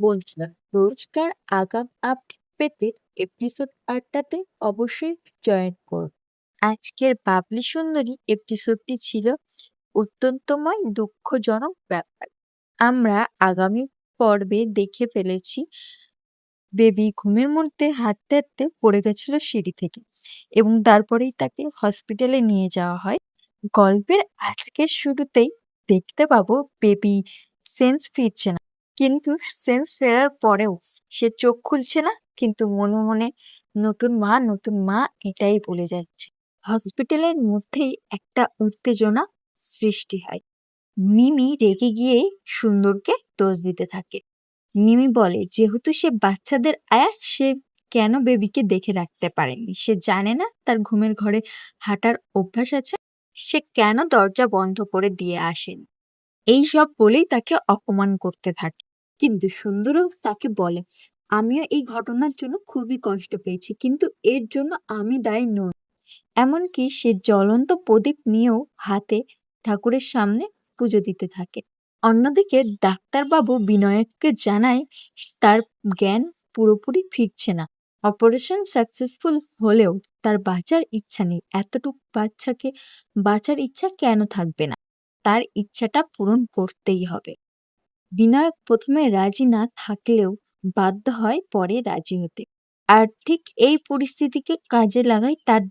বন্ধুরা, রোজকার আগাম আপডেট পেতে এপিসোড আড্ডাতে অবশ্যই জয়েন করুন। আজকের বাবলি সুন্দরী এপিসোডটি ছিল অত্যন্তময় দুঃখজনক ব্যাপার। আমরা আগামী পর্বে দেখে ফেলেছি বেবি ঘুমের মধ্যে হাঁটতে হাঁটতে পড়ে গেছিল সিঁড়ি থেকে এবং তারপরেই তাকে হসপিটালে নিয়ে যাওয়া হয়। গল্পের আজকের শুরুতেই দেখতে পাবো বেবি সেন্স ফিরছে না, কিন্তু সেন্স ফেরার পরেও সে চোখ খুলছে না, কিন্তু মনে মনে নতুন মা এটাই বলে যাচ্ছে। হসপিটালের মধ্যেই একটা উত্তেজনা সৃষ্টি হয়। মিমি রেগে গিয়ে সুন্দরকে দোষ দিতে থাকে। মিমি বলে যেহেতু সে বাচ্চাদের আয়া, সে কেন বেবিকে দেখে রাখতে পারেনি, সে জানে না তার ঘুমের ঘরে হাঁটার অভ্যাস আছে, সে কেন দরজা বন্ধ করে দিয়ে আসেনি। এই সব বলেই তাকে অপমান করতে থাকে। কিন্তু সুন্দরও তাকে বলে আমিও এই ঘটনার জন্য খুবই কষ্ট পেয়েছি, কিন্তু এর জন্য আমি দায়ী নই। এমনকি সে জ্বলন্ত প্রদীপ নিয়েও হাতে ঠাকুরের সামনে পুজো দিতে থাকে। অন্যদিকে ডাক্তারবাবু বিনায়ককে জানায় তার জ্ঞান পুরোপুরি ফিরছে না। অপারেশন সাকসেসফুল হলেও তার বাঁচার ইচ্ছা নেই। এতটুকু বাচ্চাকে বাঁচার ইচ্ছা কেন থাকবে না, তার ইচ্ছাটা পূরণ করতেই হবে। বিনায়ক প্রথমে রাজি না থাকলেও বাধ্য হয় পরে রাজি হতে। আর ঠিক এই পরিস্থিতিকে কাজে লাগায় তার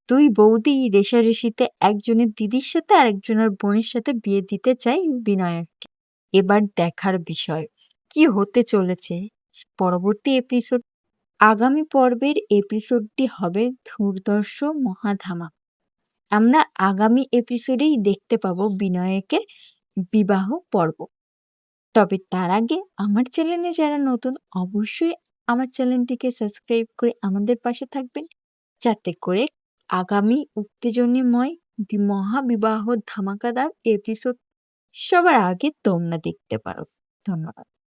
দুই বৌদি রেষারেষিতে একজনের দিদির সাথে আর একজনের বোনের সাথে বিয়ে দিতে চায় বিনায়ককে। এবার দেখার বিষয় কি হতে চলেছে পরবর্তী এপিসোড। আগামী পর্বের এপিসোডটি হবে দুর্ধর্ষ মহাধামা। আমরা আগামী এপিসোডেই দেখতে পাবো বিনয়কের বিবাহ পর্ব। তবে তার আগে আমার চ্যানেলে যারা নতুন, অবশ্যই আমার চ্যানেলটিকে সাবস্ক্রাইব করে আমাদের পাশে থাকবেন, যাতে করে আগামী উত্তেজনাময় মহাবিবাহ ধামাকাদার এপিসোড সবার আগে তোমরা দেখতে পারো। ধন্যবাদ।